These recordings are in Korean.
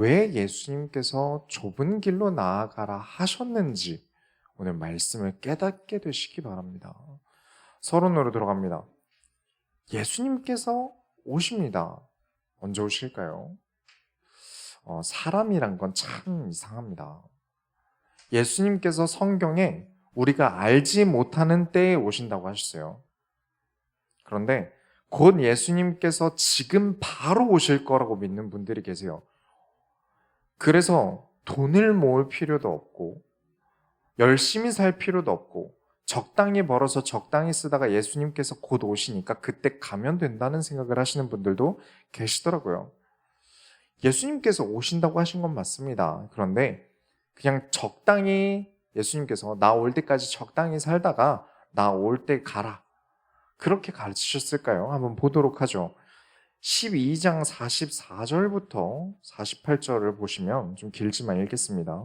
왜 예수님께서 좁은 길로 나아가라 하셨는지 오늘 말씀을 깨닫게 되시기 바랍니다. 서론으로 들어갑니다. 예수님께서 오십니다. 언제 오실까요? 사람이란 건 참 이상합니다. 예수님께서 성경에 우리가 알지 못하는 때에 오신다고 하셨어요. 그런데 곧 예수님께서 지금 바로 오실 거라고 믿는 분들이 계세요. 그래서 돈을 모을 필요도 없고 열심히 살 필요도 없고 적당히 벌어서 적당히 쓰다가 예수님께서 곧 오시니까 그때 가면 된다는 생각을 하시는 분들도 계시더라고요. 예수님께서 오신다고 하신 건 맞습니다. 그런데 그냥 적당히 예수님께서 나 올 때까지 적당히 살다가 나 올 때 가라, 그렇게 가르치셨을까요? 한번 보도록 하죠. 12장 44절부터 48절을 보시면 좀 길지만 읽겠습니다.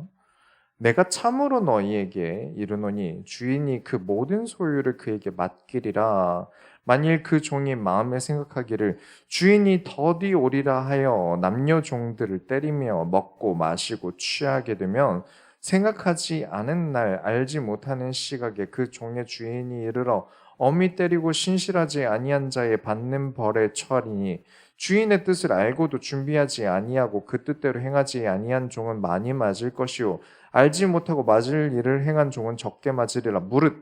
내가 참으로 너희에게 이르노니 주인이 그 모든 소유를 그에게 맡기리라. 만일 그 종이 마음에 생각하기를 주인이 더디 오리라 하여 남녀 종들을 때리며 먹고 마시고 취하게 되면 생각하지 않은 날 알지 못하는 시각에 그 종의 주인이 이르러 엄히 때리고 신실하지 아니한 자의 받는 벌에 처하리니 주인의 뜻을 알고도 준비하지 아니하고 그 뜻대로 행하지 아니한 종은 많이 맞을 것이요 알지 못하고 맞을 일을 행한 종은 적게 맞으리라. 무릇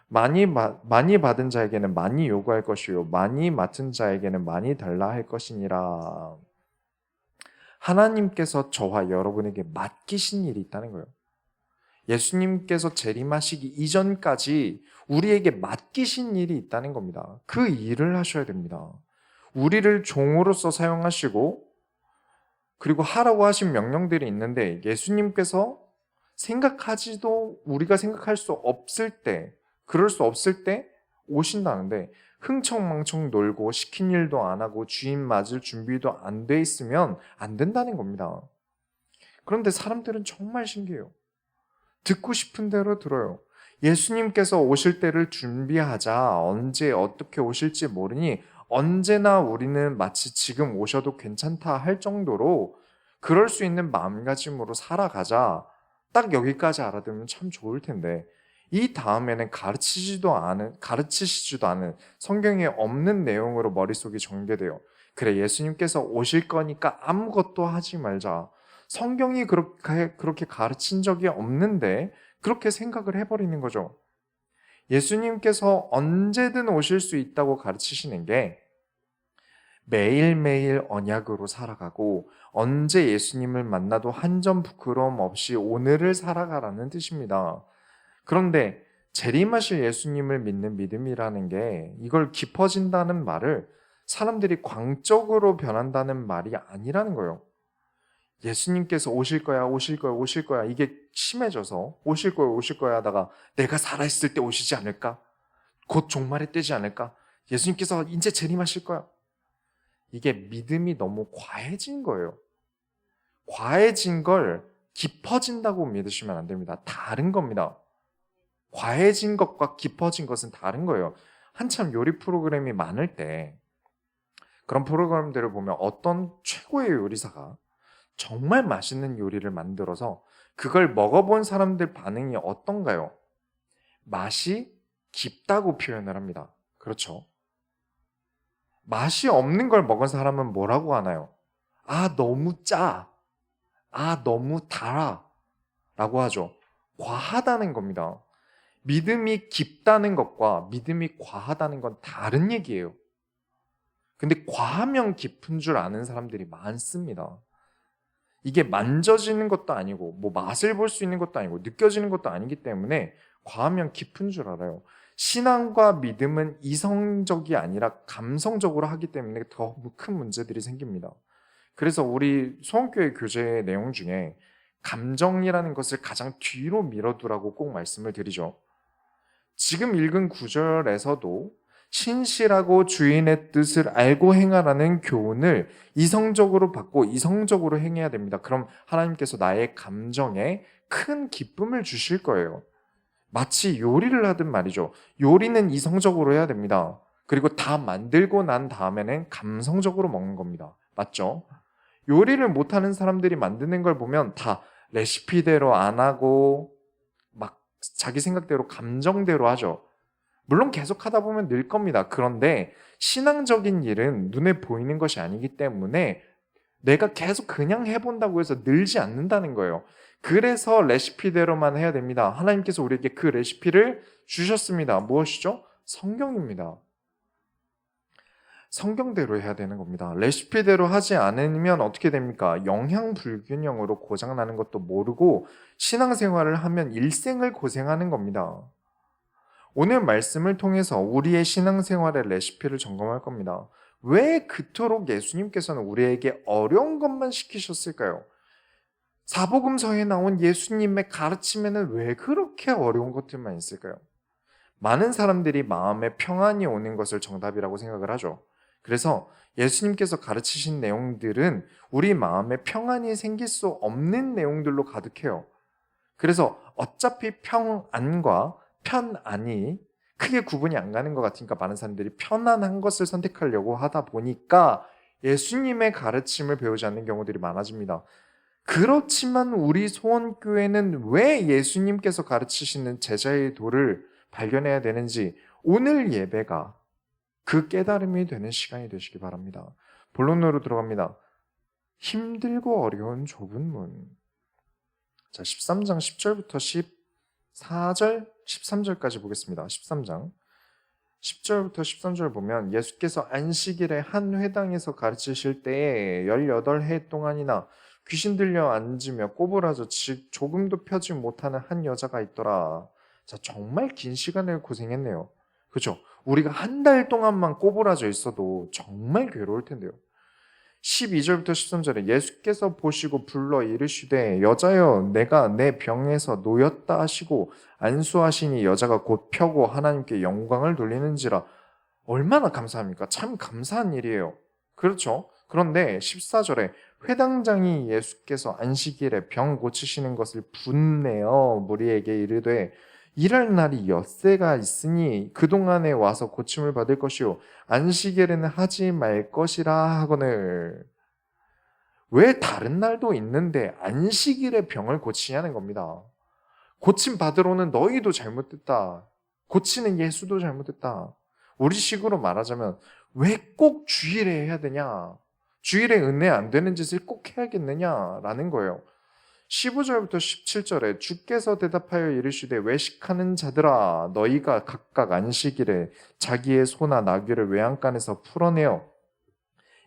많이 받은 자에게는 많이 요구할 것이요 많이 맡은 자에게는 많이 달라 할 것이니라. 하나님께서 저와 여러분에게 맡기신 일이 있다는 거예요. 예수님께서 재림하시기 이전까지 우리에게 맡기신 일이 있다는 겁니다. 그 일을 하셔야 됩니다. 우리를 종으로서 사용하시고 그리고 하라고 하신 명령들이 있는데 예수님께서 생각하지도 우리가 생각할 수 없을 때, 그럴 수 없을 때 오신다는데 흥청망청 놀고 시킨 일도 안 하고 주인 맞을 준비도 안 돼 있으면 안 된다는 겁니다. 그런데 사람들은 정말 신기해요. 듣고 싶은 대로 들어요. 예수님께서 오실 때를 준비하자. 언제 어떻게 오실지 모르니 언제나 우리는 마치 지금 오셔도 괜찮다 할 정도로 그럴 수 있는 마음가짐으로 살아가자. 딱 여기까지 알아두면 참 좋을 텐데 이 다음에는 가르치시지도 않은 성경에 없는 내용으로 머릿속이 전개돼요. 그래, 예수님께서 오실 거니까 아무것도 하지 말자. 성경이 그렇게 가르친 적이 없는데 그렇게 생각을 해버리는 거죠. 예수님께서 언제든 오실 수 있다고 가르치시는 게 매일매일 언약으로 살아가고 언제 예수님을 만나도 한 점 부끄러움 없이 오늘을 살아가라는 뜻입니다. 그런데 재림하실 예수님을 믿는 믿음이라는 게 이걸 깊어진다는 말을 사람들이 광적으로 변한다는 말이 아니라는 거예요. 예수님께서 오실 거야, 오실 거야, 오실 거야. 이게 심해져서 오실 거야, 오실 거야 하다가 내가 살아있을 때 오시지 않을까? 곧 종말이 뜨지 않을까? 예수님께서 이제 재림하실 거야. 이게 믿음이 너무 과해진 거예요. 과해진 걸 깊어진다고 믿으시면 안 됩니다. 다른 겁니다. 과해진 것과 깊어진 것은 다른 거예요. 한참 요리 프로그램이 많을 때 그런 프로그램들을 보면 어떤 최고의 요리사가 정말 맛있는 요리를 만들어서 그걸 먹어본 사람들 반응이 어떤가요? 맛이 깊다고 표현을 합니다. 그렇죠? 맛이 없는 걸 먹은 사람은 뭐라고 하나요? 아, 너무 짜. 아, 너무 달아. 라고 하죠. 과하다는 겁니다. 믿음이 깊다는 것과 믿음이 과하다는 건 다른 얘기예요. 근데 과하면 깊은 줄 아는 사람들이 많습니다. 이게 만져지는 것도 아니고 뭐 맛을 볼 수 있는 것도 아니고 느껴지는 것도 아니기 때문에 과하면 깊은 줄 알아요. 신앙과 믿음은 이성적이 아니라 감성적으로 하기 때문에 더 큰 문제들이 생깁니다. 그래서 우리 소원교회 교재 내용 중에 감정이라는 것을 가장 뒤로 밀어두라고 꼭 말씀을 드리죠. 지금 읽은 구절에서도 신실하고 주인의 뜻을 알고 행하라는 교훈을 이성적으로 받고 이성적으로 행해야 됩니다. 그럼 하나님께서 나의 감정에 큰 기쁨을 주실 거예요. 마치 요리를 하든 말이죠. 요리는 이성적으로 해야 됩니다. 그리고 다 만들고 난 다음에는 감성적으로 먹는 겁니다. 맞죠? 요리를 못하는 사람들이 만드는 걸 보면 다 레시피대로 안 하고 막 자기 생각대로 감정대로 하죠. 물론 계속 하다 보면 늘 겁니다. 그런데 신앙적인 일은 눈에 보이는 것이 아니기 때문에 내가 계속 그냥 해본다고 해서 늘지 않는다는 거예요. 그래서 레시피대로만 해야 됩니다. 하나님께서 우리에게 그 레시피를 주셨습니다. 무엇이죠? 성경입니다. 성경대로 해야 되는 겁니다. 레시피대로 하지 않으면 어떻게 됩니까? 영양 불균형으로 고장나는 것도 모르고 신앙생활을 하면 일생을 고생하는 겁니다. 오늘 말씀을 통해서 우리의 신앙생활의 레시피를 점검할 겁니다. 왜 그토록 예수님께서는 우리에게 어려운 것만 시키셨을까요? 사복음서에 나온 예수님의 가르침에는 왜 그렇게 어려운 것들만 있을까요? 많은 사람들이 마음에 평안이 오는 것을 정답이라고 생각을 하죠. 그래서 예수님께서 가르치신 내용들은 우리 마음에 평안이 생길 수 없는 내용들로 가득해요. 그래서 어차피 평안과 편안이 크게 구분이 안 가는 것 같으니까 많은 사람들이 편안한 것을 선택하려고 하다 보니까 예수님의 가르침을 배우지 않는 경우들이 많아집니다. 그렇지만 우리 소원교회는 왜 예수님께서 가르치시는 제자의 도를 발견해야 되는지 오늘 예배가 그 깨달음이 되는 시간이 되시기 바랍니다. 본론으로 들어갑니다. 힘들고 어려운 좁은 문. 자, 13장 10절부터 14절, 13절까지 보겠습니다. 13장 10절부터 13절 보면 예수께서 안식일에 한 회당에서 가르치실 때에 18해 동안이나 귀신 들려 앉으며 꼬부라져 즉 조금도 펴지 못하는 한 여자가 있더라. 자, 정말 긴 시간을 고생했네요. 그렇죠? 우리가 한 달 동안만 꼬부라져 있어도 정말 괴로울 텐데요. 12절부터 13절에 예수께서 보시고 불러 이르시되 여자여 내가 내 병에서 놓였다 하시고 안수하시니 여자가 곧 펴고 하나님께 영광을 돌리는지라. 얼마나 감사합니까? 참 감사한 일이에요. 그렇죠? 그런데 14절에 회당장이 예수께서 안식일에 병 고치시는 것을 분내어 무리에게 이르되 일할 날이 엿새가 있으니 그동안에 와서 고침을 받을 것이요 안식일에는 하지 말 것이라 하거늘. 왜 다른 날도 있는데 안식일에 병을 고치냐는 겁니다. 고침 받으러는 너희도 잘못됐다. 고치는 예수도 잘못됐다. 우리식으로 말하자면 왜 꼭 주일에 해야 되냐? 주일에 은혜 안 되는 짓을 꼭 해야겠느냐라는 거예요. 15절부터 17절에 주께서 대답하여 이르시되 외식하는 자들아 너희가 각각 안식일에 자기의 소나 나귀를 외양간에서 풀어내어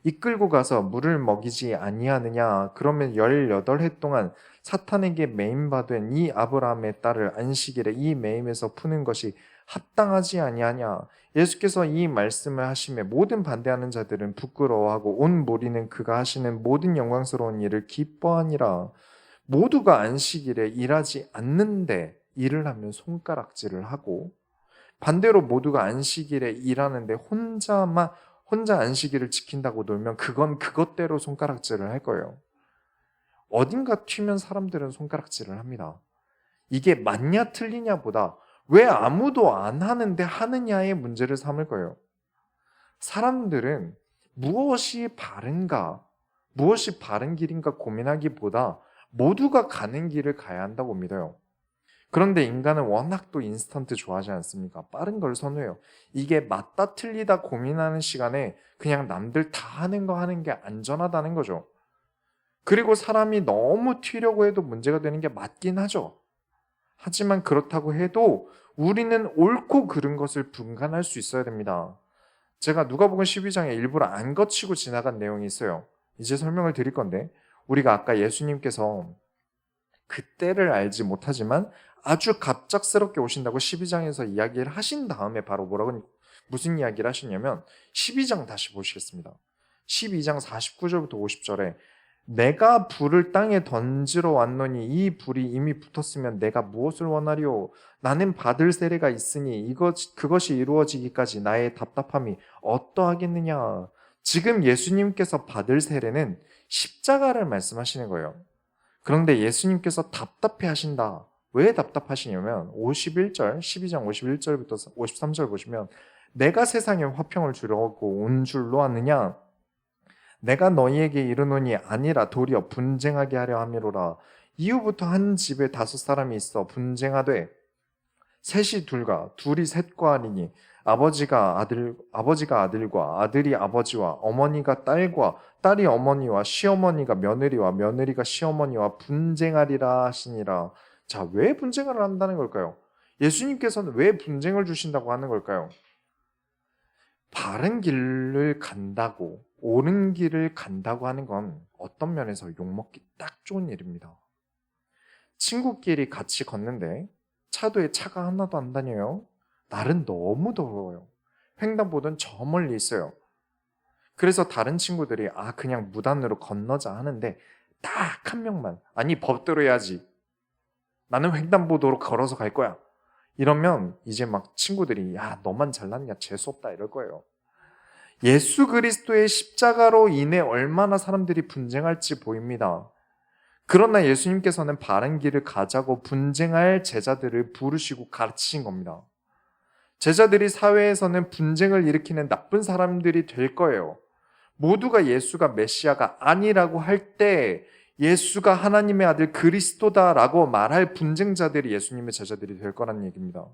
이끌고 가서 물을 먹이지 아니하느냐. 그러면 18해 동안 사탄에게 매임받은 이 아브라함의 딸을 안식일에 이 매임에서 푸는 것이 합당하지 아니하냐. 예수께서 이 말씀을 하심에 모든 반대하는 자들은 부끄러워하고 온 무리는 그가 하시는 모든 영광스러운 일을 기뻐하니라. 모두가 안식일에 일하지 않는데 일을 하면 손가락질을 하고 반대로 모두가 안식일에 일하는데 혼자 안식일을 지킨다고 놀면 그건 그것대로 손가락질을 할 거예요. 어딘가 튀면 사람들은 손가락질을 합니다. 이게 맞냐 틀리냐보다 왜 아무도 안 하는데 하느냐의 문제를 삼을 거예요. 사람들은 무엇이 바른가, 무엇이 바른 길인가 고민하기보다 모두가 가는 길을 가야 한다고 믿어요. 그런데 인간은 워낙 또 인스턴트 좋아하지 않습니까? 빠른 걸 선호해요. 이게 맞다 틀리다 고민하는 시간에 그냥 남들 다 하는 거 하는 게 안전하다는 거죠. 그리고 사람이 너무 튀려고 해도 문제가 되는 게 맞긴 하죠. 하지만 그렇다고 해도 우리는 옳고 그른 것을 분간할 수 있어야 됩니다. 제가 누가복음 12장에 일부러 안 거치고 지나간 내용이 있어요. 이제 설명을 드릴 건데 우리가 아까 예수님께서 그때를 알지 못하지만 아주 갑작스럽게 오신다고 12장에서 이야기를 하신 다음에 바로 무슨 이야기를 하시냐면 12장 다시 보시겠습니다. 12장 49절부터 50절에 내가 불을 땅에 던지러 왔노니 이 불이 이미 붙었으면 내가 무엇을 원하리요? 나는 받을 세례가 있으니 그것이 이루어지기까지 나의 답답함이 어떠하겠느냐? 지금 예수님께서 받을 세례는 십자가를 말씀하시는 거예요. 그런데 예수님께서 답답해 하신다. 왜 답답하시냐면 51절, 12장 51절부터 53절 보시면 내가 세상에 화평을 주려고 온 줄로 아느냐? 내가 너희에게 이르노니 아니라 도리어 분쟁하게 하려 함이로라. 이후부터 한 집에 5사람이 있어 분쟁하되 셋이 둘과 둘이 셋과 하리니 아버지가 아들과 아들이 아버지와 어머니가 딸과 딸이 어머니와 시어머니가 며느리와 며느리가 시어머니와 분쟁하리라 하시니라. 자, 왜 분쟁을 한다는 걸까요? 예수님께서는 왜 분쟁을 주신다고 하는 걸까요? 바른 길을 간다고, 옳은 길을 간다고 하는 건 어떤 면에서 욕먹기 딱 좋은 일입니다. 친구끼리 같이 걷는데 차도에 차가 하나도 안 다녀요. 날은 너무 더워요. 횡단보도는 저 멀리 있어요. 그래서 다른 친구들이 그냥 무단으로 건너자 하는데 딱 한 명만 아니 법대로 해야지. 나는 횡단보도로 걸어서 갈 거야. 이러면 이제 막 친구들이 너만 잘났냐 재수없다 이럴 거예요. 예수 그리스도의 십자가로 인해 얼마나 사람들이 분쟁할지 보입니다. 그러나 예수님께서는 바른 길을 가자고 분쟁할 제자들을 부르시고 가르치신 겁니다. 제자들이 사회에서는 분쟁을 일으키는 나쁜 사람들이 될 거예요. 모두가 예수가 메시아가 아니라고 할 때 예수가 하나님의 아들 그리스도다라고 말할 분쟁자들이 예수님의 제자들이 될 거라는 얘기입니다.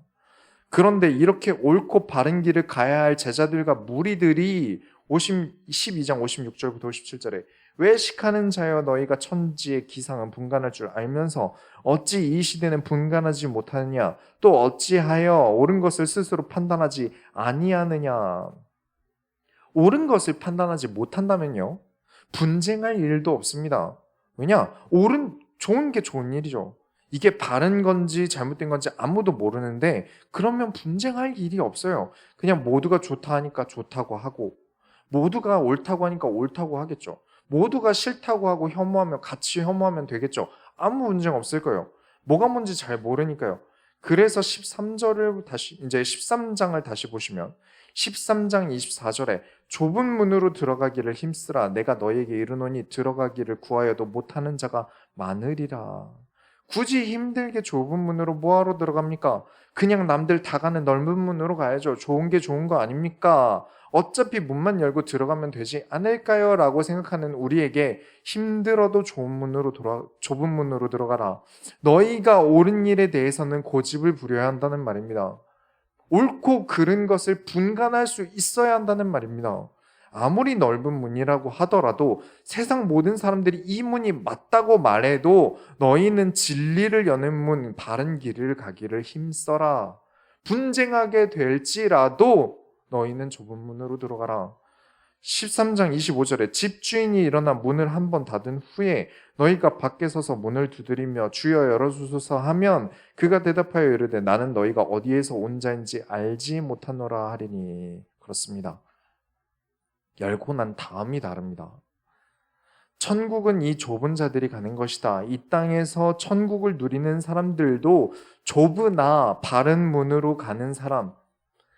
그런데 이렇게 옳고 바른 길을 가야 할 제자들과 무리들이 12장 56절부터 57절에 외식하는 자여 너희가 천지의 기상은 분간할 줄 알면서 어찌 이 시대는 분간하지 못하느냐 또 어찌하여 옳은 것을 스스로 판단하지 아니하느냐. 옳은 것을 판단하지 못한다면요 분쟁할 일도 없습니다. 왜냐? 좋은 게 좋은 일이죠. 이게 바른 건지 잘못된 건지 아무도 모르는데 그러면 분쟁할 일이 없어요. 그냥 모두가 좋다 하니까 좋다고 하고 모두가 옳다고 하니까 옳다고 하겠죠. 모두가 싫다고 하고 혐오하면 같이 혐오하면 되겠죠. 아무 문제 없을 거예요. 뭐가 뭔지 잘 모르니까요. 그래서 13장을 다시 보시면 13장 24절에 좁은 문으로 들어가기를 힘쓰라. 내가 너에게 이르노니 들어가기를 구하여도 못하는 자가 많으리라. 굳이 힘들게 좁은 문으로 뭐하러 들어갑니까? 그냥 남들 다 가는 넓은 문으로 가야죠. 좋은 게 좋은 거 아닙니까? 어차피 문만 열고 들어가면 되지 않을까요? 라고 생각하는 우리에게 힘들어도 좁은 문으로 들어가라. 너희가 옳은 일에 대해서는 고집을 부려야 한다는 말입니다. 옳고 그른 것을 분간할 수 있어야 한다는 말입니다. 아무리 넓은 문이라고 하더라도 세상 모든 사람들이 이 문이 맞다고 말해도 너희는 진리를 여는 문, 바른 길을 가기를 힘써라. 분쟁하게 될지라도 너희는 좁은 문으로 들어가라. 13장 25절에 집주인이 일어나 문을 한 번 닫은 후에 너희가 밖에 서서 문을 두드리며 주여 열어주소서 하면 그가 대답하여 이르되 나는 너희가 어디에서 온 자인지 알지 못하노라 하리니. 그렇습니다. 열고 난 다음이 다릅니다. 천국은 이 좁은 자들이 가는 것이다. 이 땅에서 천국을 누리는 사람들도 좁으나 바른 문으로 가는 사람,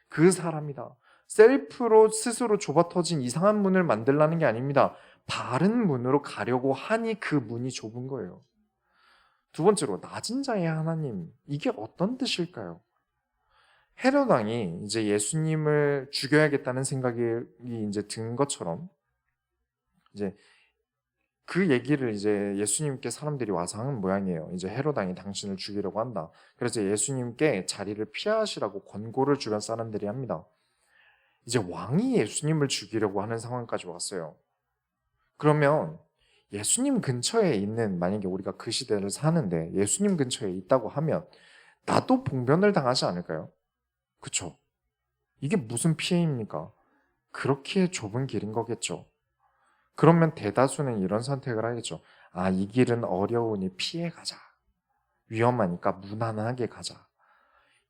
그 사람이다. 셀프로 스스로 좁아 터진 이상한 문을 만들라는 게 아닙니다. 바른 문으로 가려고 하니 그 문이 좁은 거예요. 두 번째로 낮은 자의 하나님, 이게 어떤 뜻일까요? 헤롯 왕이 이제 예수님을 죽여야겠다는 생각이 이제 든 것처럼 이제 그 얘기를 이제 예수님께 사람들이 와서 하는 모양이에요. 이제 헤롯 왕이 당신을 죽이려고 한다. 그래서 예수님께 자리를 피하시라고 권고를 주변 사람들이 합니다. 이제 왕이 예수님을 죽이려고 하는 상황까지 왔어요. 그러면 예수님 근처에 있는, 만약에 우리가 그 시대를 사는데 예수님 근처에 있다고 하면 나도 봉변을 당하지 않을까요? 그쵸? 이게 무슨 피해입니까? 그렇게 좁은 길인 거겠죠. 그러면 대다수는 이런 선택을 하겠죠. 이 길은 어려우니 피해 가자. 위험하니까 무난하게 가자.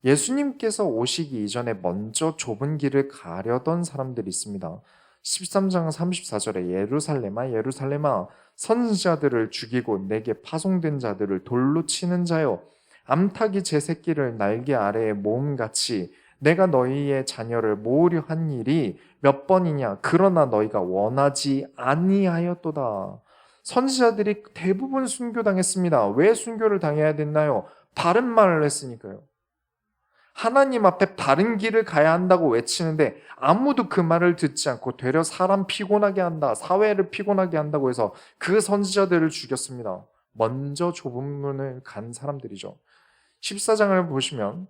예수님께서 오시기 이전에 먼저 좁은 길을 가려던 사람들이 있습니다. 13장 34절에 예루살렘아 예루살렘아 선지자들을 죽이고 내게 파송된 자들을 돌로 치는 자여 암탉이 제 새끼를 날개 아래에 모음같이 내가 너희의 자녀를 모으려 한 일이 몇 번이냐 그러나 너희가 원하지 아니하였도다. 선지자들이 대부분 순교당했습니다. 왜 순교를 당해야 됐나요? 바른 말을 했으니까요. 하나님 앞에 바른 길을 가야 한다고 외치는데 아무도 그 말을 듣지 않고 되려 사람 피곤하게 한다, 사회를 피곤하게 한다고 해서 그 선지자들을 죽였습니다. 먼저 좁은 문을 간 사람들이죠. 14장을 보시면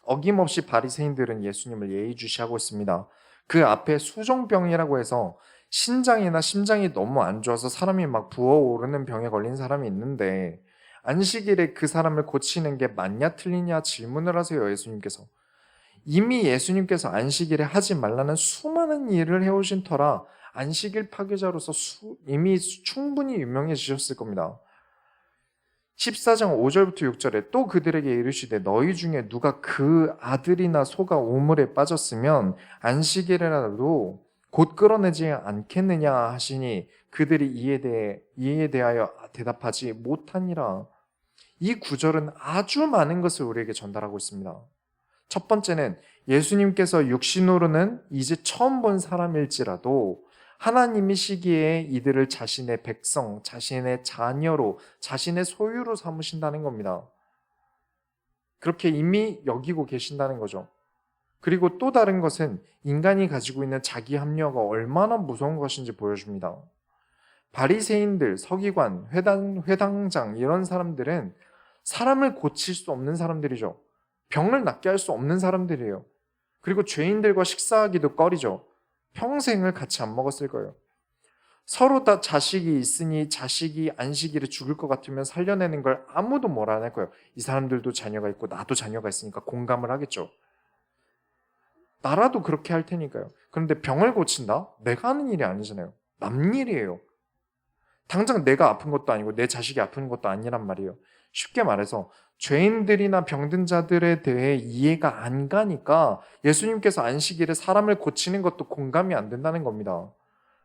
어김없이 바리새인들은 예수님을 예의주시하고 있습니다. 그 앞에 수종병이라고 해서 신장이나 심장이 너무 안 좋아서 사람이 막 부어오르는 병에 걸린 사람이 있는데 안식일에 그 사람을 고치는 게 맞냐 틀리냐 질문을 하세요. 예수님께서. 이미 예수님께서 안식일에 하지 말라는 수많은 일을 해오신 터라 안식일 파괴자로서 이미 충분히 유명해지셨을 겁니다. 14장 5절부터 6절에 또 그들에게 이르시되 너희 중에 누가 그 아들이나 소가 우물에 빠졌으면 안식일에라도 곧 끌어내지 않겠느냐 하시니 그들이 이에 대하여 대답하지 못하니라. 이 구절은 아주 많은 것을 우리에게 전달하고 있습니다. 첫 번째는 예수님께서 육신으로는 이제 처음 본 사람일지라도 하나님이시기에 이들을 자신의 백성, 자신의 자녀로, 자신의 소유로 삼으신다는 겁니다. 그렇게 이미 여기고 계신다는 거죠. 그리고 또 다른 것은 인간이 가지고 있는 자기 합리화가 얼마나 무서운 것인지 보여줍니다. 바리새인들, 서기관, 회당장 이런 사람들은 사람을 고칠 수 없는 사람들이죠. 병을 낫게 할 수 없는 사람들이에요. 그리고 죄인들과 식사하기도 꺼리죠. 평생을 같이 안 먹었을 거예요. 서로 다 자식이 있으니 자식이 안식일에 죽을 것 같으면 살려내는 걸 아무도 뭘 안 할 거예요. 이 사람들도 자녀가 있고 나도 자녀가 있으니까 공감을 하겠죠. 나라도 그렇게 할 테니까요. 그런데 병을 고친다? 내가 하는 일이 아니잖아요. 남 일이에요. 당장 내가 아픈 것도 아니고 내 자식이 아픈 것도 아니란 말이에요. 쉽게 말해서 죄인들이나 병든 자들에 대해 이해가 안 가니까 예수님께서 안식일에 사람을 고치는 것도 공감이 안 된다는 겁니다.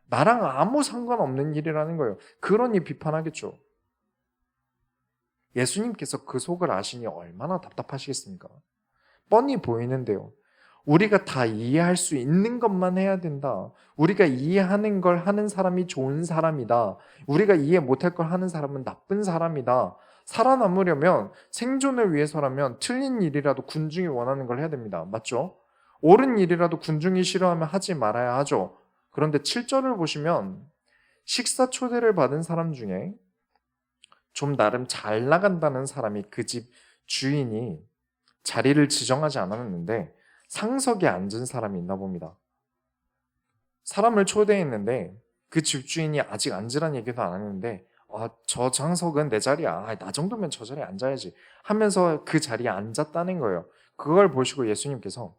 나랑 아무 상관없는 일이라는 거예요. 그러니 비판하겠죠. 예수님께서 그 속을 아시니 얼마나 답답하시겠습니까? 뻔히 보이는데요. 우리가 다 이해할 수 있는 것만 해야 된다. 우리가 이해하는 걸 하는 사람이 좋은 사람이다. 우리가 이해 못할 걸 하는 사람은 나쁜 사람이다. 살아남으려면 생존을 위해서라면 틀린 일이라도 군중이 원하는 걸 해야 됩니다. 맞죠? 옳은 일이라도 군중이 싫어하면 하지 말아야 하죠. 그런데 7절을 보시면 식사 초대를 받은 사람 중에 좀 나름 잘 나간다는 사람이 그 집 주인이 자리를 지정하지 않았는데 상석에 앉은 사람이 있나 봅니다. 사람을 초대했는데 그 집주인이 아직 앉으란 얘기도 안 했는데 저 장석은 내 자리야. 나 정도면 저 자리에 앉아야지 하면서 그 자리에 앉았다는 거예요. 그걸 보시고 예수님께서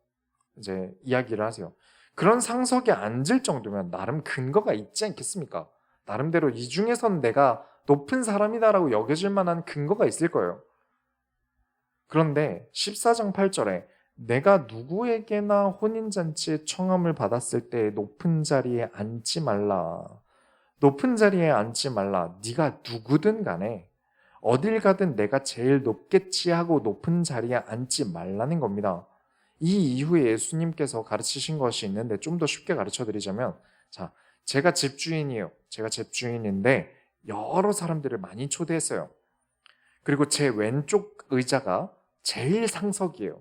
이제 이야기를 하세요. 그런 상석에 앉을 정도면 나름 근거가 있지 않겠습니까? 나름대로 이 중에선 내가 높은 사람이다라고 여겨질 만한 근거가 있을 거예요. 그런데 14장 8절에 내가 누구에게나 혼인잔치에 청함을 받았을 때 높은 자리에 앉지 말라. 높은 자리에 앉지 말라. 네가 누구든 간에 어딜 가든 내가 제일 높겠지 하고 높은 자리에 앉지 말라는 겁니다. 이 이후에 예수님께서 가르치신 것이 있는데 좀 더 쉽게 가르쳐 드리자면 자, 제가 집주인이에요. 제가 집주인인데 여러 사람들을 많이 초대했어요. 그리고 제 왼쪽 의자가 제일 상석이에요.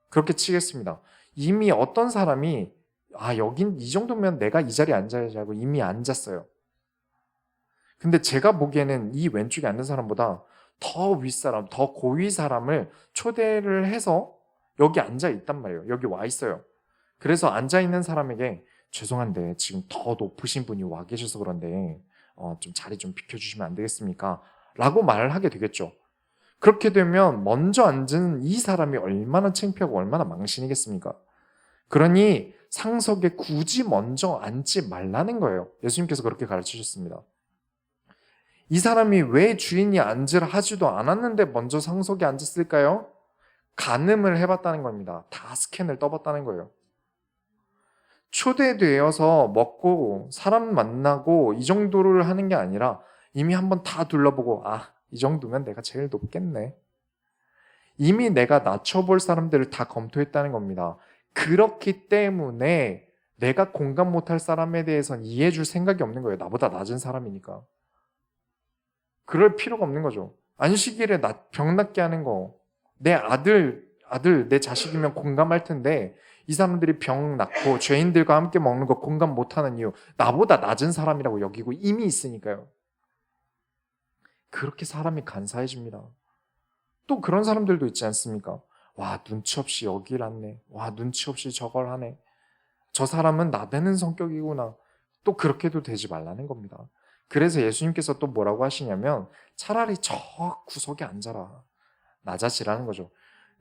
그렇게 치겠습니다. 이미 어떤 사람이 여긴 이 정도면 내가 이 자리에 앉아야지 하고 이미 앉았어요. 근데 제가 보기에는 이 왼쪽에 앉은 사람보다 더 윗사람, 더 고위 사람을 초대를 해서 여기 앉아 있단 말이에요. 여기 와 있어요. 그래서 앉아 있는 사람에게 죄송한데 지금 더 높으신 분이 와 계셔서 그런데 좀 자리 좀 비켜주시면 안 되겠습니까? 라고 말을 하게 되겠죠. 그렇게 되면 먼저 앉은 이 사람이 얼마나 창피하고 얼마나 망신이겠습니까? 그러니 상석에 굳이 먼저 앉지 말라는 거예요. 예수님께서 그렇게 가르치셨습니다. 이 사람이 왜 주인이 앉으라 하지도 않았는데 먼저 상석에 앉았을까요? 간음을 해봤다는 겁니다. 다 스캔을 떠봤다는 거예요. 초대되어서 먹고 사람 만나고 이 정도를 하는 게 아니라 이미 한번 다 둘러보고 이 정도면 내가 제일 높겠네. 이미 내가 낮춰볼 사람들을 다 검토했다는 겁니다. 그렇기 때문에 내가 공감 못할 사람에 대해서는 이해해줄 생각이 없는 거예요. 나보다 낮은 사람이니까. 그럴 필요가 없는 거죠. 안식일에 병 낫게 하는 거, 내 아들, 내 자식이면 공감할 텐데 이 사람들이 병 낫고 죄인들과 함께 먹는 거 공감 못하는 이유, 나보다 낮은 사람이라고 여기고 이미 있으니까요. 그렇게 사람이 간사해집니다. 또 그런 사람들도 있지 않습니까? 와, 눈치 없이 여길 왔네. 와, 눈치 없이 저걸 하네. 저 사람은 나대는 성격이구나. 또 그렇게도 되지 말라는 겁니다. 그래서 예수님께서 또 뭐라고 하시냐면 차라리 저 구석에 앉아라. 낮아지라는 거죠.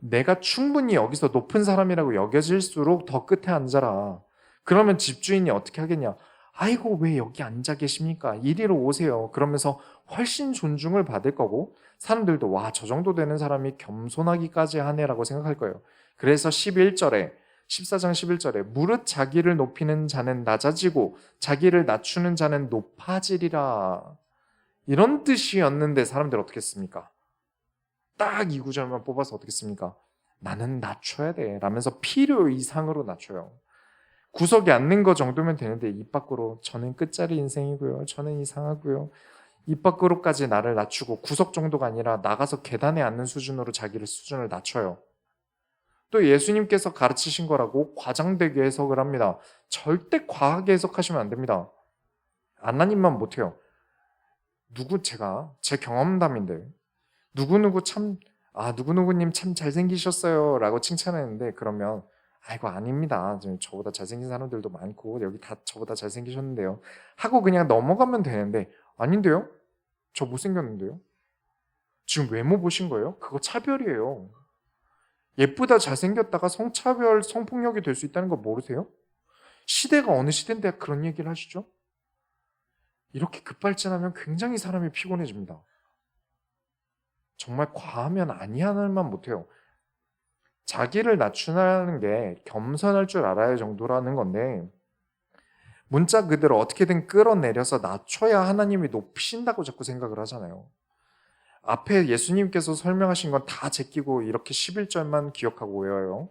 내가 충분히 여기서 높은 사람이라고 여겨질수록 더 끝에 앉아라. 그러면 집주인이 어떻게 하겠냐? 아이고, 왜 여기 앉아 계십니까? 이리로 오세요. 그러면서 훨씬 존중을 받을 거고, 사람들도 와, 저 정도 되는 사람이 겸손하기까지 하네라고 생각할 거예요. 그래서 11절에 14장 11절에 무릇 자기를 높이는 자는 낮아지고 자기를 낮추는 자는 높아지리라. 이런 뜻이었는데 사람들 어떻게 했습니까? 딱 이 구절만 뽑아서 어떻게 했습니까? 나는 낮춰야 돼 라면서 필요 이상으로 낮춰요. 구석에 앉는 거 정도면 되는데 입 밖으로 저는 끝자리 인생이고요. 저는 이상하고요. 입 밖으로까지 나를 낮추고 구석 정도가 아니라 나가서 계단에 앉는 수준으로 자기를 수준을 낮춰요. 또 예수님께서 가르치신 거라고 과장되게 해석을 합니다. 절대 과하게 해석하시면 안 됩니다. 하나님만 못해요. 제가 제 경험담인데 누구누구님 참 잘생기셨어요 라고 칭찬했는데 그러면 아이고 아닙니다. 저보다 잘생긴 사람들도 많고 여기 다 저보다 잘생기셨는데요 하고 그냥 넘어가면 되는데 아닌데요? 저 못생겼는데요? 지금 외모 보신 거예요? 그거 차별이에요. 예쁘다 잘생겼다가 성차별, 성폭력이 될 수 있다는 거 모르세요? 시대가 어느 시대인데 그런 얘기를 하시죠? 이렇게 급발진하면 굉장히 사람이 피곤해집니다. 정말 과하면 아니하는만 못해요. 자기를 낮추는 게 겸손할 줄 알아야 정도라는 건데 문자 그대로 어떻게든 끌어내려서 낮춰야 하나님이 높이신다고 자꾸 생각을 하잖아요. 앞에 예수님께서 설명하신 건 다 제끼고 이렇게 11절만 기억하고 외워요.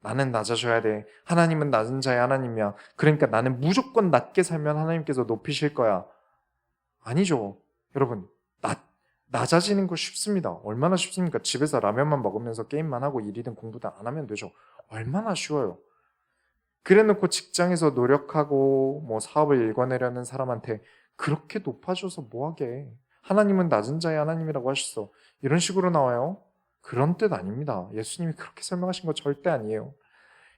나는 낮아져야 돼. 하나님은 낮은 자의 하나님이야. 그러니까 나는 무조건 낮게 살면 하나님께서 높이실 거야. 아니죠. 여러분, 낮아지는 거 쉽습니다. 얼마나 쉽습니까? 집에서 라면만 먹으면서 게임만 하고 일이든 공부든 안 하면 되죠. 얼마나 쉬워요. 그래놓고 직장에서 노력하고 뭐 사업을 일궈내려는 사람한테 그렇게 높아져서 뭐하게. 하나님은 낮은 자의 하나님이라고 하셨어. 이런 식으로 나와요. 그런 뜻 아닙니다. 예수님이 그렇게 설명하신 거 절대 아니에요.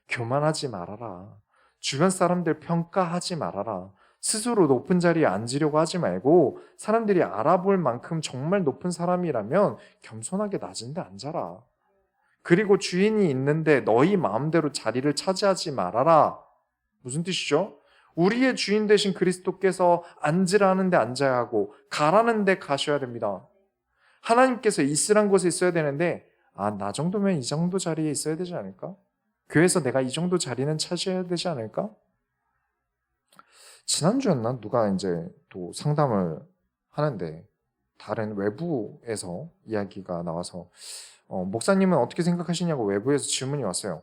교만하지 말아라. 주변 사람들 평가하지 말아라. 스스로 높은 자리에 앉으려고 하지 말고 사람들이 알아볼 만큼 정말 높은 사람이라면 겸손하게 낮은 데 앉아라. 그리고 주인이 있는데 너희 마음대로 자리를 차지하지 말아라. 무슨 뜻이죠? 우리의 주인 되신 그리스도께서 앉으라는 데 앉아야 하고 가라는 데 가셔야 됩니다. 하나님께서 있으란 곳에 있어야 되는데 나 정도면 이 정도 자리에 있어야 되지 않을까? 교회에서 내가 이 정도 자리는 차지해야 되지 않을까? 지난주였나? 누가 이제 또 상담을 하는데 다른 외부에서 이야기가 나와서 목사님은 어떻게 생각하시냐고 외부에서 질문이 왔어요.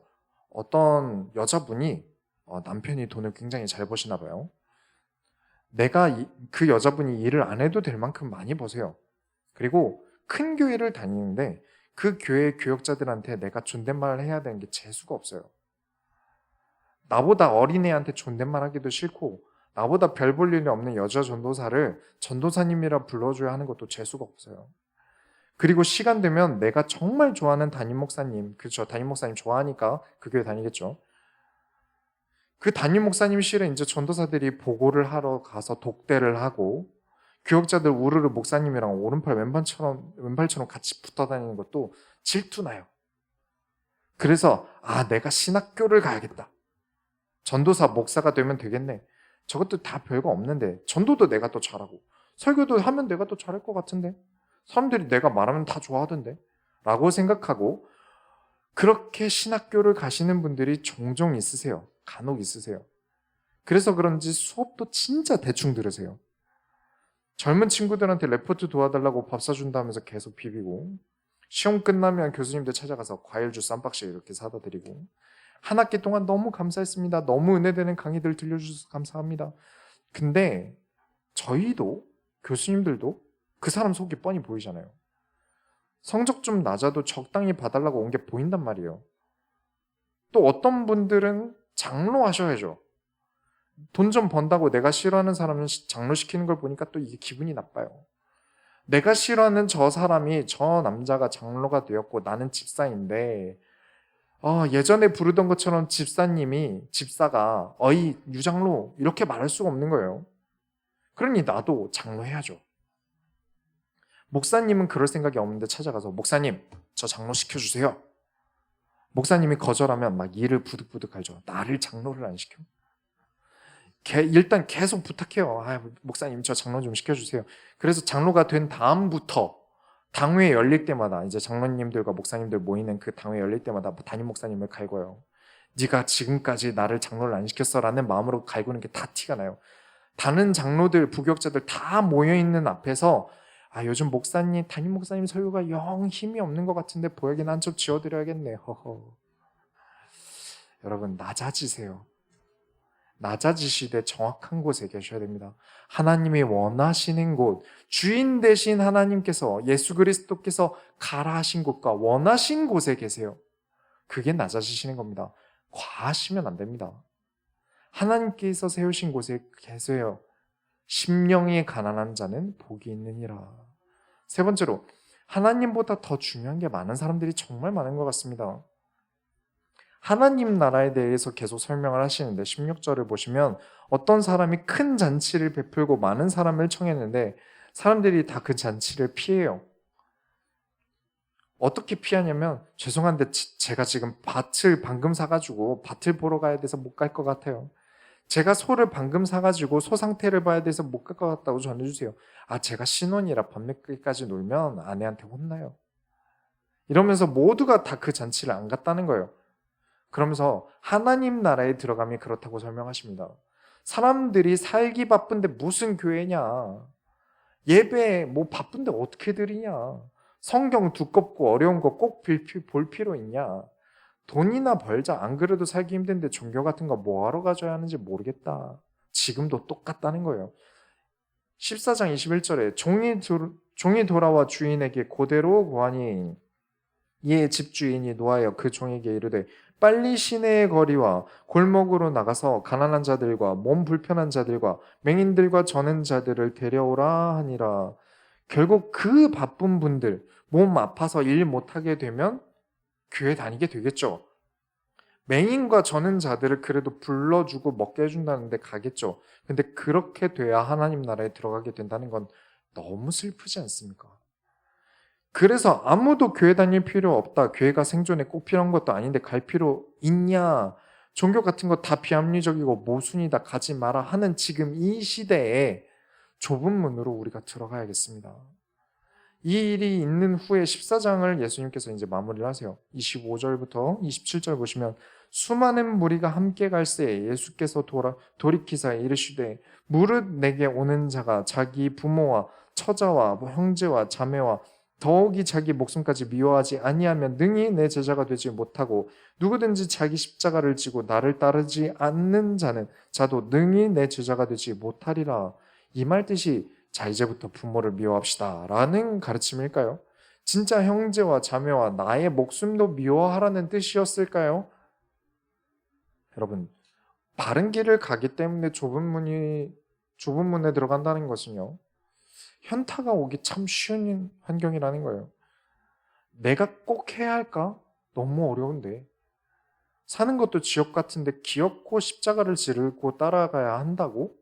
어떤 여자분이 남편이 돈을 굉장히 잘 버시나 봐요. 그 여자분이 일을 안 해도 될 만큼 많이 버세요. 그리고 큰 교회를 다니는데 그 교회 교역자들한테 내가 존댓말을 해야 되는 게 재수가 없어요. 나보다 어린애한테 존댓말 하기도 싫고 나보다 별 볼 일이 없는 여자 전도사를 전도사님이라 불러줘야 하는 것도 재수가 없어요. 그리고 시간 되면 내가 정말 좋아하는 담임 목사님, 그렇죠, 담임 목사님 좋아하니까 그 교회 다니겠죠. 그 담임 목사님이 실은 이제 전도사들이 보고를 하러 가서 독대를 하고 교역자들 우르르 목사님이랑 오른팔 왼팔처럼 같이 붙어 다니는 것도 질투나요. 그래서 내가 신학교를 가야겠다. 전도사 목사가 되면 되겠네. 저것도 다 별거 없는데 전도도 내가 더 잘하고 설교도 하면 내가 더 잘할 것 같은데 사람들이 내가 말하면 다 좋아하던데 라고 생각하고 그렇게 신학교를 가시는 분들이 종종 있으세요. 간혹 있으세요. 그래서 그런지 수업도 진짜 대충 들으세요. 젊은 친구들한테 레포트 도와달라고 밥 사준다면서 계속 비비고 시험 끝나면 교수님들 찾아가서 과일 주스 한 박스 이렇게 사다 드리고 한 학기 동안 너무 감사했습니다. 너무 은혜되는 강의들 들려주셔서 감사합니다. 근데 저희도 교수님들도 그 사람 속이 뻔히 보이잖아요. 성적 좀 낮아도 적당히 봐달라고 온 게 보인단 말이에요. 또 어떤 분들은 장로 하셔야죠. 돈 좀 번다고 내가 싫어하는 사람은 장로 시키는 걸 보니까 또 이게 기분이 나빠요. 내가 싫어하는 저 사람이, 저 남자가 장로가 되었고 나는 집사인데 예전에 부르던 것처럼 집사가 어이 유장로 이렇게 말할 수가 없는 거예요. 그러니 나도 장로 해야죠. 목사님은 그럴 생각이 없는데 찾아가서 목사님 저 장로 시켜주세요. 목사님이 거절하면 막 이를 부득부득 하죠. 나를 장로를 안 시켜? 일단 계속 부탁해요. 목사님 저 장로 좀 시켜주세요. 그래서 장로가 된 다음부터 당회 열릴 때마다 이제 장로님들과 목사님들 모이는 그 당회 열릴 때마다 담임 목사님을 갈고요. 네가 지금까지 나를 장로를 안 시켰어라는 마음으로 갈구는 게 다 티가 나요. 다른 장로들, 부교육자들 다 모여있는 앞에서 요즘 담임 목사님 설교가 영 힘이 없는 것 같은데 보여긴 한 점 지어드려야겠네. 허허. 여러분 낮아지세요. 낮아지시되 정확한 곳에 계셔야 됩니다. 하나님이 원하시는 곳, 주인 되신 하나님께서 예수 그리스도께서 가라 하신 곳과 원하신 곳에 계세요. 그게 낮아지시는 겁니다. 과하시면 안 됩니다. 하나님께서 세우신 곳에 계세요. 심령이 가난한 자는 복이 있느니라. 세 번째로 하나님보다 더 중요한 게 많은 사람들이 정말 많은 것 같습니다. 하나님 나라에 대해서 계속 설명을 하시는데 16절을 보시면 어떤 사람이 큰 잔치를 베풀고 많은 사람을 청했는데 사람들이 다 그 잔치를 피해요. 어떻게 피하냐면 죄송한데 제가 지금 밭을 방금 사가지고 밭을 보러 가야 돼서 못 갈 것 같아요. 제가 소를 방금 사가지고 소 상태를 봐야 돼서 못 갈 것 같다고 전해주세요. 제가 신혼이라 밤늦게까지 놀면 아내한테 혼나요. 이러면서 모두가 다 그 잔치를 안 갔다는 거예요. 그러면서 하나님 나라에 들어가면 그렇다고 설명하십니다. 사람들이 살기 바쁜데 무슨 교회냐? 예배 바쁜데 어떻게 드리냐? 성경 두껍고 어려운 거 꼭 볼 필요 있냐? 돈이나 벌자. 안 그래도 살기 힘든데 종교 같은 거 뭐하러 가져야 하는지 모르겠다. 지금도 똑같다는 거예요. 14장 21절에 종이 돌아와 주인에게 고대로 고하니 이에 집주인이 노하여 그 종에게 이르되 빨리 시내의 거리와 골목으로 나가서 가난한 자들과 몸 불편한 자들과 맹인들과 저는 자들을 데려오라 하니라. 결국 그 바쁜 분들, 몸 아파서 일 못하게 되면 교회 다니게 되겠죠. 맹인과 저는 자들을 그래도 불러주고 먹게 해준다는데 가겠죠. 근데 그렇게 돼야 하나님 나라에 들어가게 된다는 건 너무 슬프지 않습니까? 그래서 아무도 교회 다닐 필요 없다. 교회가 생존에 꼭 필요한 것도 아닌데 갈 필요 있냐? 종교 같은 거 다 비합리적이고 모순이다. 가지 마라 하는 지금 이 시대에 좁은 문으로 우리가 들어가야겠습니다. 이 일이 있는 후에 14장을 예수님께서 이제 마무리를 하세요. 25절부터 27절 보시면 수많은 무리가 함께 갈새 예수께서 돌이키사 이르시되 무릇 내게 오는 자가 자기 부모와 처자와 형제와 자매와 더욱이 자기 목숨까지 미워하지 아니하면 능히 내 제자가 되지 못하고 누구든지 자기 십자가를 지고 나를 따르지 않는 자도 능히 내 제자가 되지 못하리라. 이 말 뜻이 자 이제부터 부모를 미워합시다 라는 가르침일까요? 진짜 형제와 자매와 나의 목숨도 미워하라는 뜻이었을까요? 여러분 바른 길을 가기 때문에 좁은 문에 들어간다는 것은요 현타가 오기 참 쉬운 환경이라는 거예요. 내가 꼭 해야 할까? 너무 어려운데. 사는 것도 지옥 같은데 기어코 십자가를 지르고 따라가야 한다고?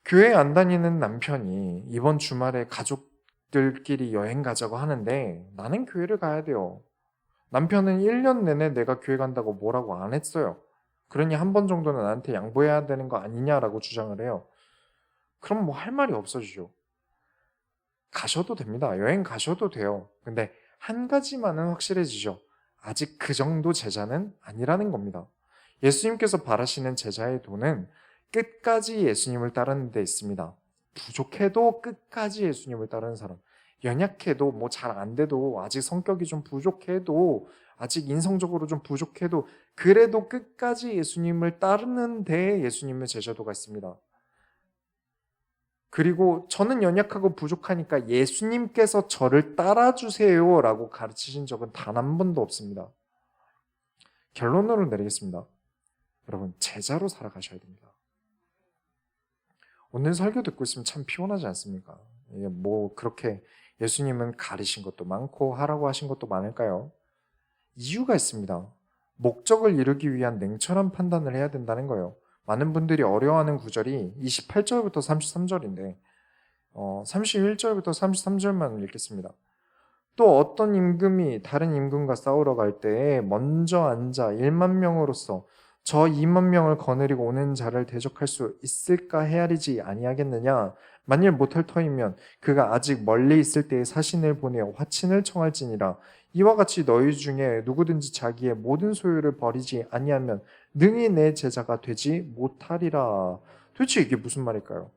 교회 안 다니는 남편이 이번 주말에 가족들끼리 여행 가자고 하는데 나는 교회를 가야 돼요. 남편은 1년 내내 내가 교회 간다고 뭐라고 안 했어요. 그러니 한 번 정도는 나한테 양보해야 되는 거 아니냐라고 주장을 해요. 그럼 뭐 할 말이 없어지죠. 가셔도 됩니다. 여행 가셔도 돼요. 근데 한 가지만은 확실해지죠. 아직 그 정도 제자는 아니라는 겁니다. 예수님께서 바라시는 제자의 도는 끝까지 예수님을 따르는 데 있습니다. 부족해도 끝까지 예수님을 따르는 사람. 연약해도 잘 안 돼도 아직 성격이 좀 부족해도 아직 인성적으로 좀 부족해도 그래도 끝까지 예수님을 따르는 데 예수님의 제자도가 있습니다. 그리고 저는 연약하고 부족하니까 예수님께서 저를 따라주세요 라고 가르치신 적은 단 한 번도 없습니다. 결론으로 내리겠습니다. 여러분, 제자로 살아가셔야 됩니다. 오늘 설교 듣고 있으면 참 피곤하지 않습니까? 이게 뭐 그렇게 예수님은 가르신 것도 많고 하라고 하신 것도 많을까요? 이유가 있습니다. 목적을 이루기 위한 냉철한 판단을 해야 된다는 거예요. 많은 분들이 어려워하는 구절이 28절부터 33절인데 31절부터 33절만 읽겠습니다. 또 어떤 임금이 다른 임금과 싸우러 갈 때에 먼저 앉아 1만 명으로서 저 2만 명을 거느리고 오는 자를 대적할 수 있을까 헤아리지 아니하겠느냐? 만일 못할 터이면 그가 아직 멀리 있을 때에 사신을 보내어 화친을 청할지니라. 이와 같이 너희 중에 누구든지 자기의 모든 소유를 버리지 아니하면 능히 내 제자가 되지 못하리라. 도대체 이게 무슨 말일까요?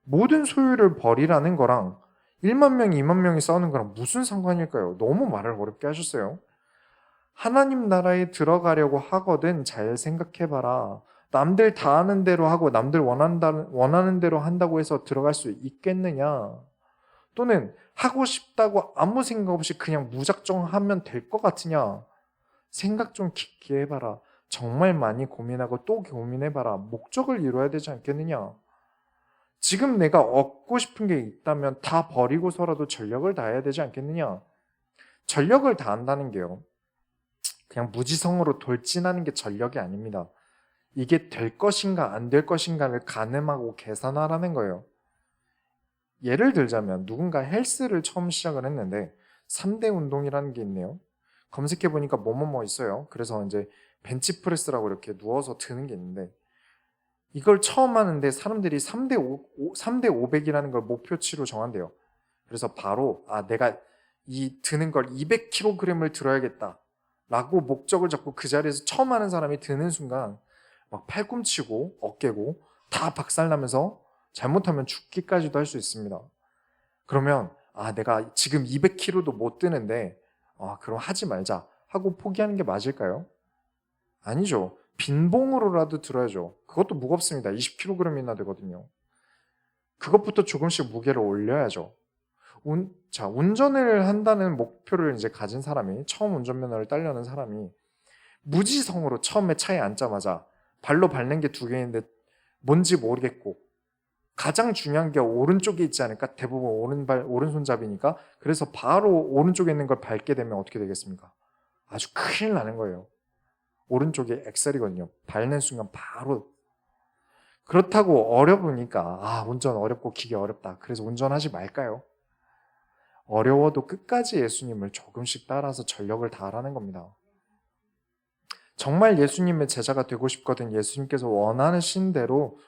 모든 소유를 버리라는 거랑 1만 명, 2만 명이 싸우는 거랑 무슨 상관일까요? 너무 말을 어렵게 하셨어요. 하나님 나라에 들어가려고 하거든 잘 생각해봐라. 남들 다 하는 대로 하고 남들 원하는 대로 한다고 해서 들어갈 수 있겠느냐? 또는 하고 싶다고 아무 생각 없이 그냥 무작정 하면 될 것 같으냐? 생각 좀 깊게 해봐라. 정말 많이 고민하고 또 고민해봐라. 목적을 이루어야 되지 않겠느냐? 지금 내가 얻고 싶은 게 있다면 다 버리고서라도 전력을 다해야 되지 않겠느냐? 전력을 다한다는 게요. 그냥 무지성으로 돌진하는 게 전력이 아닙니다. 이게 될 것인가 안 될 것인가를 가늠하고 계산하라는 거예요. 예를 들자면 누군가 헬스를 처음 시작을 했는데 3대 운동이라는 게 있네요. 검색해 보니까 뭐뭐뭐 있어요. 그래서 이제 벤치프레스라고 이렇게 누워서 드는 게 있는데 이걸 처음 하는데 사람들이 3대 500이라는 걸 목표치로 정한대요. 그래서 바로 내가 이 드는 걸 200kg을 들어야겠다 라고 목적을 잡고 그 자리에서 처음 하는 사람이 드는 순간 막 팔꿈치고 어깨고 다 박살나면서 잘못하면 죽기까지도 할 수 있습니다. 그러면 내가 지금 200kg도 못 드는데 그럼 하지 말자 하고 포기하는 게 맞을까요? 아니죠. 빈봉으로라도 들어야죠. 그것도 무겁습니다. 20kg이나 되거든요. 그것부터 조금씩 무게를 올려야죠. 운전을 한다는 목표를 이제 가진 사람이, 처음 운전면허를 따려는 사람이 무지성으로 처음에 차에 앉자마자 발로 밟는 게 2개인데 뭔지 모르겠고 가장 중요한 게 오른쪽에 있지 않을까? 대부분 오른손잡이니까. 그래서 바로 오른쪽에 있는 걸 밟게 되면 어떻게 되겠습니까? 아주 큰일 나는 거예요. 오른쪽에 엑셀이거든요. 밟는 순간 바로. 그렇다고 어려우니까 운전 어렵고 기계 어렵다. 그래서 운전하지 말까요? 어려워도 끝까지 예수님을 조금씩 따라서 전력을 다하라는 겁니다. 정말 예수님의 제자가 되고 싶거든 예수님께서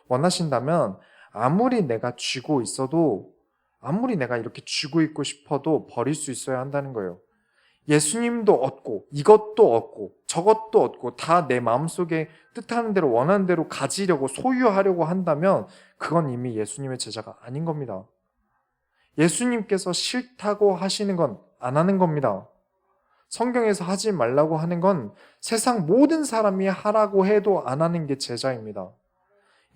원하신다면 아무리 내가 쥐고 있어도 아무리 내가 이렇게 쥐고 있고 싶어도 버릴 수 있어야 한다는 거예요. 예수님도 얻고 이것도 얻고 저것도 얻고 다 내 마음속에 뜻하는 대로 원하는 대로 가지려고 소유하려고 한다면 그건 이미 예수님의 제자가 아닌 겁니다. 예수님께서 싫다고 하시는 건 안 하는 겁니다. 성경에서 하지 말라고 하는 건 세상 모든 사람이 하라고 해도 안 하는 게 제자입니다.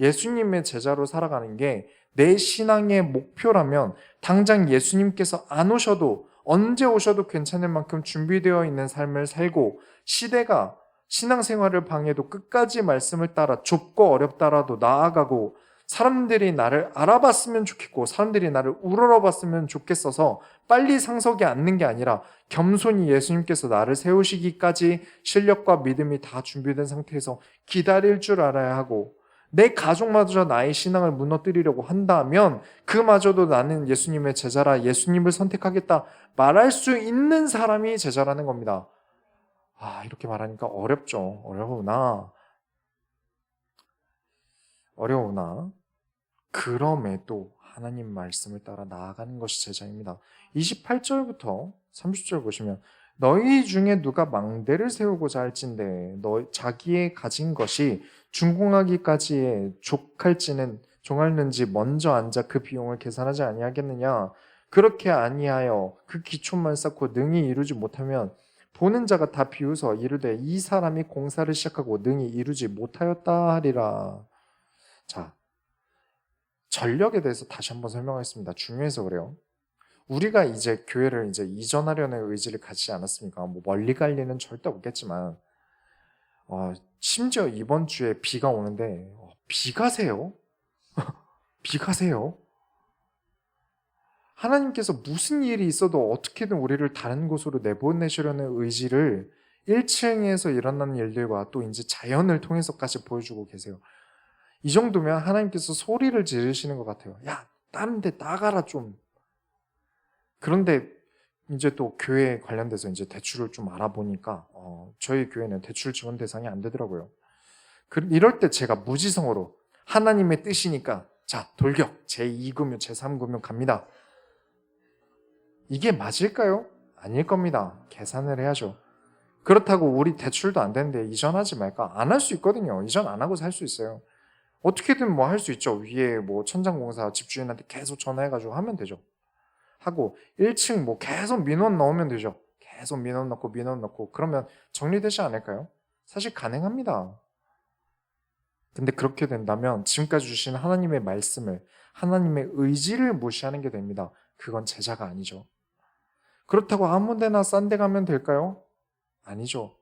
예수님의 제자로 살아가는 게 내 신앙의 목표라면 당장 예수님께서 안 오셔도 언제 오셔도 괜찮을 만큼 준비되어 있는 삶을 살고 시대가 신앙생활을 방해도 끝까지 말씀을 따라 좁고 어렵다라도 나아가고 사람들이 나를 알아봤으면 좋겠고 사람들이 나를 우러러봤으면 좋겠어서 빨리 상석에 앉는 게 아니라 겸손히 예수님께서 나를 세우시기까지 실력과 믿음이 다 준비된 상태에서 기다릴 줄 알아야 하고 내 가족마저 나의 신앙을 무너뜨리려고 한다면 그마저도 나는 예수님의 제자라 예수님을 선택하겠다 말할 수 있는 사람이 제자라는 겁니다. 이렇게 말하니까 어렵죠. 어려우나 그럼에도 하나님 말씀을 따라 나아가는 것이 제자입니다. 28절부터 30절 보시면 너희 중에 누가 망대를 세우고자 할진대 자기의 가진 것이 준공하기까지에 종할는지 먼저 앉아 그 비용을 계산하지 아니하겠느냐. 그렇게 아니하여 그 기초만 쌓고 능히 이루지 못하면 보는 자가 다 비웃어 이르되 이 사람이 공사를 시작하고 능히 이루지 못하였다 하리라. 자, 전력에 대해서 다시 한번 설명하겠습니다. 중요해서 그래요. 우리가 이제 교회를 이제 이전하려는 의지를 가지지 않았습니까? 뭐 멀리 갈 일은 절대 없겠지만, 심지어 이번 주에 비가 오는데, 비 가세요? 비 가세요? 하나님께서 무슨 일이 있어도 어떻게든 우리를 다른 곳으로 내보내시려는 의지를 1층에서 일어나는 일들과 또 이제 자연을 통해서까지 보여주고 계세요. 이 정도면 하나님께서 소리를 지르시는 것 같아요. 야, 다른 데 나가라 좀. 그런데 이제 또 교회 관련돼서 이제 대출을 좀 알아보니까 저희 교회는 대출 지원 대상이 안 되더라고요. 이럴 때 제가 무지성으로 하나님의 뜻이니까 자, 돌격 제2금융, 제3금융 갑니다. 이게 맞을까요? 아닐 겁니다. 계산을 해야죠. 그렇다고 우리 대출도 안 되는데 이전하지 말까? 안 할 수 있거든요. 이전 안 하고 살 수 있어요. 어떻게든 뭐 할 수 있죠. 위에 뭐 천장공사 집주인한테 계속 전화해가지고 하면 되죠. 하고 1층 뭐 계속 민원 넣으면 되죠. 계속 민원 넣고 그러면 정리되지 않을까요? 사실 가능합니다. 근데 그렇게 된다면 지금까지 주신 하나님의 말씀을, 하나님의 의지를 무시하는 게 됩니다. 그건 제자가 아니죠. 그렇다고 아무 데나 싼 데 가면 될까요? 아니죠.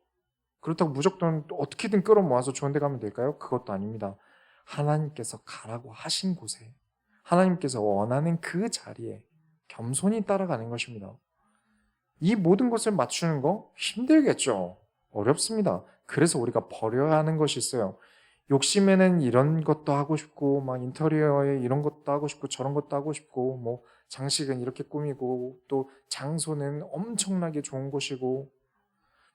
그렇다고 무조건 어떻게든 끌어모아서 좋은 데 가면 될까요? 그것도 아닙니다. 하나님께서 가라고 하신 곳에, 하나님께서 원하는 그 자리에 겸손히 따라가는 것입니다. 이 모든 것을 맞추는 거 힘들겠죠. 어렵습니다. 그래서 우리가 버려야 하는 것이 있어요. 욕심에는 이런 것도 하고 싶고, 막 인테리어에 이런 것도 하고 싶고, 저런 것도 하고 싶고, 뭐 장식은 이렇게 꾸미고, 또 장소는 엄청나게 좋은 곳이고,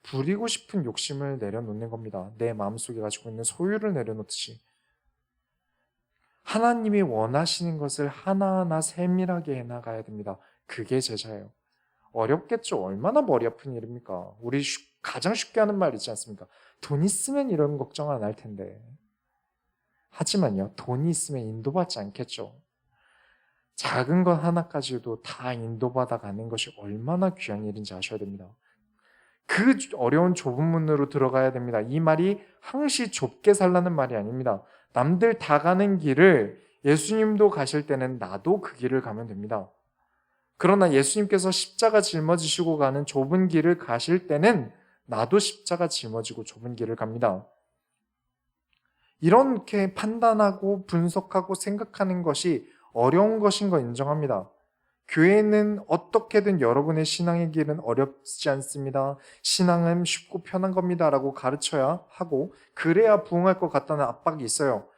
부리고 싶은 욕심을 내려놓는 겁니다. 내 마음속에 가지고 있는 소유를 내려놓듯이. 하나님이 원하시는 것을 하나하나 세밀하게 해나가야 됩니다. 그게 제자예요. 어렵겠죠. 얼마나 머리 아픈 일입니까? 우리 가장 쉽게 하는 말 있지 않습니까? 돈 있으면 이런 걱정 안 할 텐데. 하지만요, 돈이 있으면 인도받지 않겠죠. 작은 것 하나까지도 다 인도받아 가는 것이 얼마나 귀한 일인지 아셔야 됩니다. 그 어려운 좁은 문으로 들어가야 됩니다. 이 말이 항시 좁게 살라는 말이 아닙니다. 남들 다 가는 길을 예수님도 가실 때는 나도 그 길을 가면 됩니다. 그러나 예수님께서 십자가 짊어지시고 가는 좁은 길을 가실 때는 나도 십자가 짊어지고 좁은 길을 갑니다. 이렇게 판단하고 분석하고 생각하는 것이 어려운 것인 거 인정합니다. 교회는 어떻게든 여러분의 신앙의 길은 어렵지 않습니다. 신앙은 쉽고 편한 겁니다. 라고 가르쳐야 하고 그래야 부응할 것 같다는 압박이 있어요.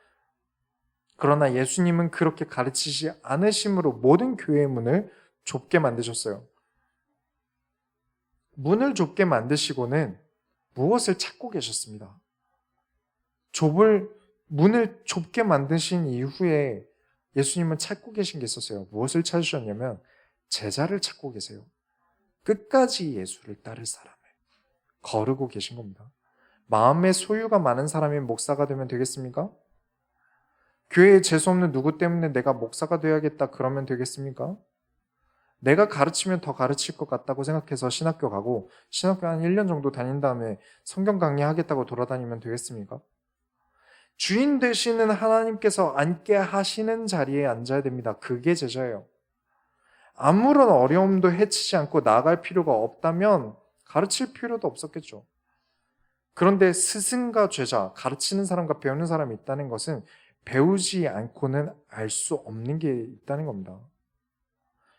그러나 예수님은 그렇게 가르치지 않으심으로 모든 교회의 문을 좁게 만드셨어요. 문을 좁게 만드시고는 무엇을 찾고 계셨습니다. 문을 좁게 만드신 이후에 예수님은 찾고 계신 게 있었어요. 무엇을 찾으셨냐면 제자를 찾고 계세요. 끝까지 예수를 따를 사람을 거르고 계신 겁니다. 마음의 소유가 많은 사람이 목사가 되면 되겠습니까? 교회에 재수없는 누구 때문에 내가 목사가 되어야겠다 그러면 되겠습니까? 내가 가르치면 더 가르칠 것 같다고 생각해서 신학교 가고 신학교 한 1년 정도 다닌 다음에 성경 강의하겠다고 돌아다니면 되겠습니까? 주인 되시는 하나님께서 앉게 하시는 자리에 앉아야 됩니다. 그게 제자예요. 아무런 어려움도 해치지 않고 나아갈 필요가 없다면 가르칠 필요도 없었겠죠. 그런데 스승과 제자, 가르치는 사람과 배우는 사람이 있다는 것은 배우지 않고는 알 수 없는 게 있다는 겁니다.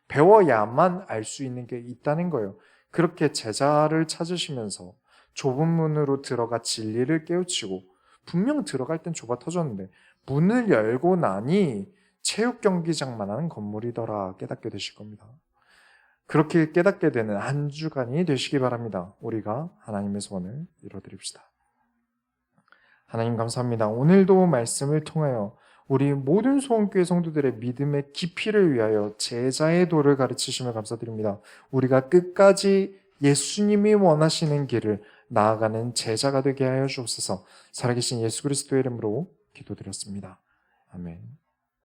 배워야만 알 수 있는 게 있다는 거예요. 그렇게 제자를 찾으시면서 좁은 문으로 들어가 진리를 깨우치고 분명 들어갈 땐 좁아 터졌는데 문을 열고 나니 체육 경기장만한 건물이더라 깨닫게 되실 겁니다. 그렇게 깨닫게 되는 한 주간이 되시기 바랍니다. 우리가 하나님의 소원을 이뤄드립시다. 하나님 감사합니다. 오늘도 말씀을 통하여 우리 모든 소원교회 성도들의 믿음의 깊이를 위하여 제자의 도를 가르치심을 감사드립니다. 우리가 끝까지 예수님이 원하시는 길을 나아가는 제자가 되게 하여 주옵소서. 살아계신 예수 그리스도의 이름으로 기도드렸습니다. 아멘.